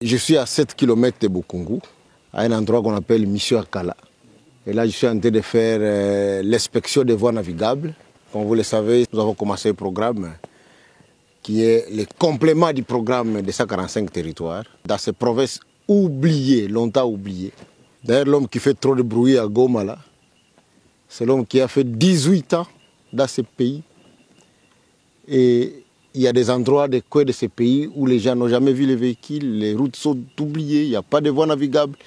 Je suis à 7 km de Bukungu, à un endroit qu'on appelle Mission Akala. Et là, je suis en train de faire l'inspection des voies navigables. Comme vous le savez, nous avons commencé un programme qui est le complément du programme des 145 territoires dans ces provinces oubliées, longtemps oubliées. D'ailleurs, l'homme qui fait trop de bruit à Goma, là, c'est l'homme qui a fait 18 ans dans ce pays. Et il y a des endroits, des coins de ces pays où les gens n'ont jamais vu les véhicules, les routes sont oubliées, il n'y a pas de voies navigables.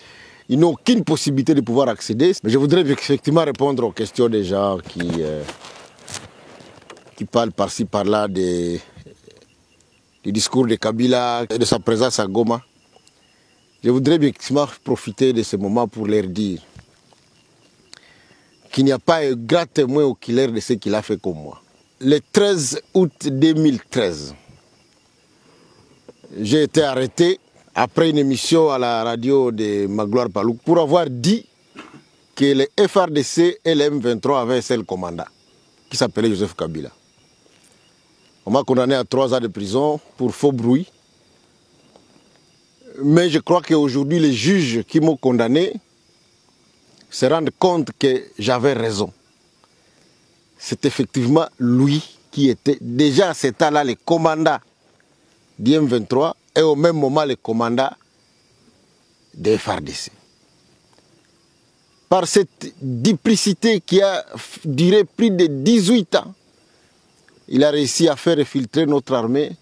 Ils n'ont aucune possibilité de pouvoir accéder. Mais je voudrais effectivement répondre aux questions des gens qui parlent par-ci, par-là du discours de Kabila et de sa présence à Goma. Je voudrais effectivement profiter de ce moment pour leur dire qu'il n'y a pas un grand témoin oculaire de ce qu'il a fait comme moi. Le 13 août 2013, j'ai été arrêté après une émission à la radio de Magloire Palouk pour avoir dit que le FRDC et le M23 avaient un seul commandant qui s'appelait Joseph Kabila. On m'a condamné à 3 ans de prison pour faux bruit. Mais je crois qu'aujourd'hui, les juges qui m'ont condamné se rendent compte que j'avais raison. C'est effectivement lui qui était déjà à cet temps-là le commandant du M23 et au même moment le commandant des FARDC. Par cette duplicité qui a duré plus de 18 ans, il a réussi à faire filtrer notre armée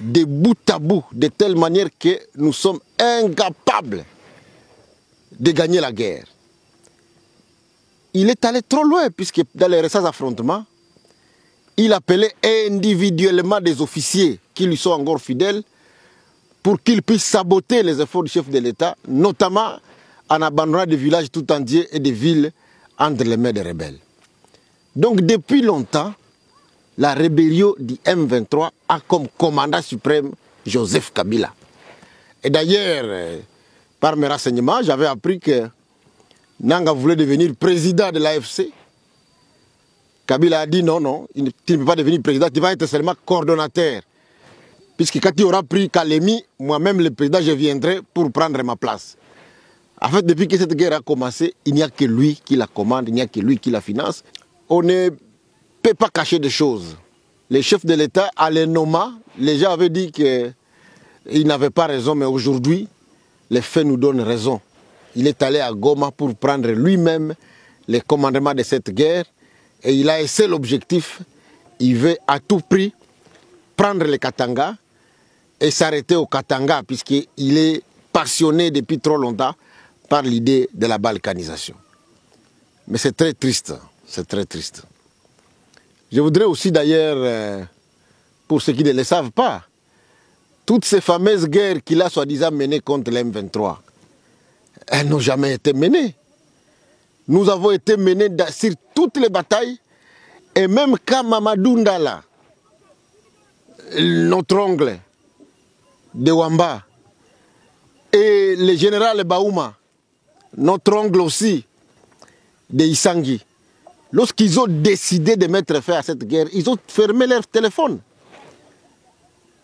de bout à bout, de telle manière que nous sommes incapables de gagner la guerre. Il est allé trop loin, puisque dans les récents affrontements, il appelait individuellement des officiers qui lui sont encore fidèles pour qu'ils puissent saboter les efforts du chef de l'État, notamment en abandonnant des villages tout entiers et des villes entre les mains des rebelles. Donc depuis longtemps, la rébellion du M23 a comme commandant suprême Joseph Kabila. Et d'ailleurs, par mes renseignements, j'avais appris que Nanga voulait devenir président de l'AFC. Kabila a dit non, tu ne peux pas devenir président, tu vas être seulement coordonnateur. Puisque quand tu auras pris Kalemi, moi-même le président, je viendrai pour prendre ma place. En fait, depuis que cette guerre a commencé, il n'y a que lui qui la commande, il n'y a que lui qui la finance. On ne peut pas cacher des choses. Les chefs de l'État, à les nommer, les gens avaient dit qu'ils n'avaient pas raison, mais aujourd'hui, les faits nous donnent raison. Il est allé à Goma pour prendre lui-même le commandement de cette guerre et il a essayé l'objectif. Il veut à tout prix prendre le Katanga et s'arrêter au Katanga puisqu'il est passionné depuis trop longtemps par l'idée de la balkanisation. Mais c'est très triste, c'est très triste. Je voudrais aussi d'ailleurs, pour ceux qui ne le savent pas, toutes ces fameuses guerres qu'il a soi-disant menées contre l'M23, elles n'ont jamais été menées. Nous avons été menés sur toutes les batailles, et même quand Mamadou Ndala, notre oncle de Wamba, et le général Baouma, notre ongle aussi de Isangi, lorsqu'ils ont décidé de mettre fin à cette guerre, ils ont fermé leur téléphone.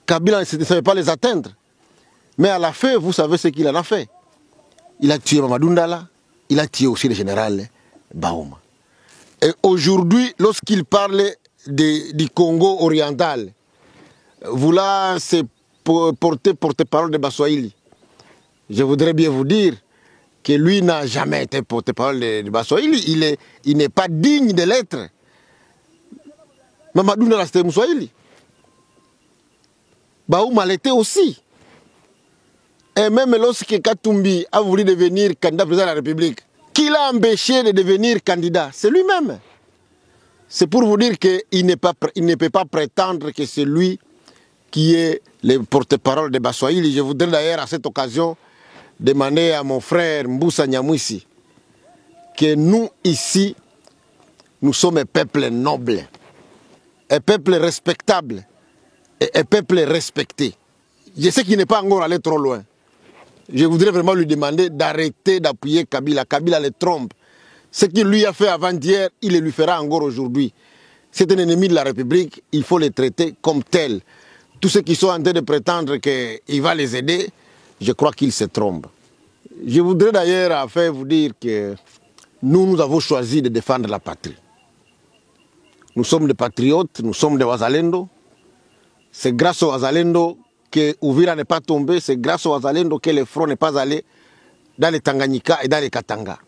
Kabila ne savait pas les atteindre. Mais à la fin, vous savez ce qu'il en a fait. Il a tué Mamadou Ndala, il a tué aussi le général Baouma. Et aujourd'hui, lorsqu'il parle du Congo oriental, vouloir se porte-parole de Baswahili, je voudrais bien vous dire que lui n'a jamais été porte-parole de Baswahili. Il n'est pas digne de l'être. Mamadou Ndala, c'était Mousswahili. Baouma l'était aussi. Et même lorsque Katumbi a voulu devenir candidat président de la République, qui l'a empêché de devenir candidat? C'est lui-même. C'est pour vous dire qu'il ne peut pas prétendre que c'est lui qui est le porte-parole de Baswahili. Je voudrais d'ailleurs à cette occasion demander à mon frère Mboussa Nyamwisi que nous ici, nous sommes un peuple noble, un peuple respectable et un peuple respecté. Je sais qu'il n'est pas encore allé trop loin. Je voudrais vraiment lui demander d'arrêter d'appuyer Kabila. Kabila le trompe. Ce qu'il lui a fait avant-hier, il le lui fera encore aujourd'hui. C'est un ennemi de la République, il faut le traiter comme tel. tous ceux qui sont en train de prétendre qu'il va les aider, je crois qu'ils se trompent. Je voudrais d'ailleurs vous dire que nous avons choisi de défendre la patrie. Nous sommes des patriotes, nous sommes des Wazalendo. C'est grâce aux Wazalendo que Uvira n'est pas tombé, c'est grâce aux Wazalendo que le front n'est pas allé dans les Tanganyika et dans les Katanga.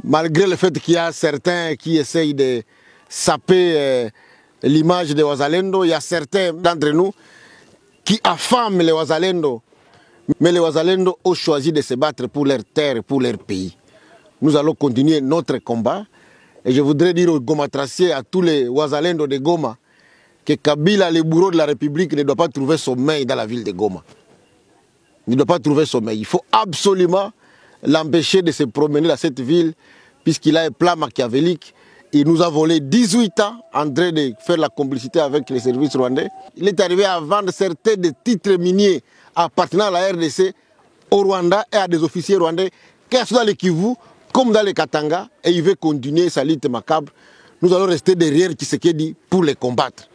Malgré le fait qu'il y a certains qui essayent de saper l'image des Wazalendo, il y a certains d'entre nous qui affament les Wazalendo. Mais les Wazalendo ont choisi de se battre pour leur terre et pour leur pays. Nous allons continuer notre combat. Et je voudrais dire aux Gomatraciers, à tous les Wazalendo de Goma, que Kabila, le bourreau de la République, ne doit pas trouver sommeil dans la ville de Goma. Il ne doit pas trouver sommeil. Il faut absolument l'empêcher de se promener dans cette ville, puisqu'il a un plan machiavélique. Il nous a volé 18 ans en train de faire la complicité avec les services rwandais. Il est arrivé à vendre certains des titres miniers appartenant à la RDC au Rwanda et à des officiers rwandais, que ce soit dans le Kivu comme dans les Katanga, et il veut continuer sa lutte macabre. Nous allons rester derrière Tshisekedi pour les combattre.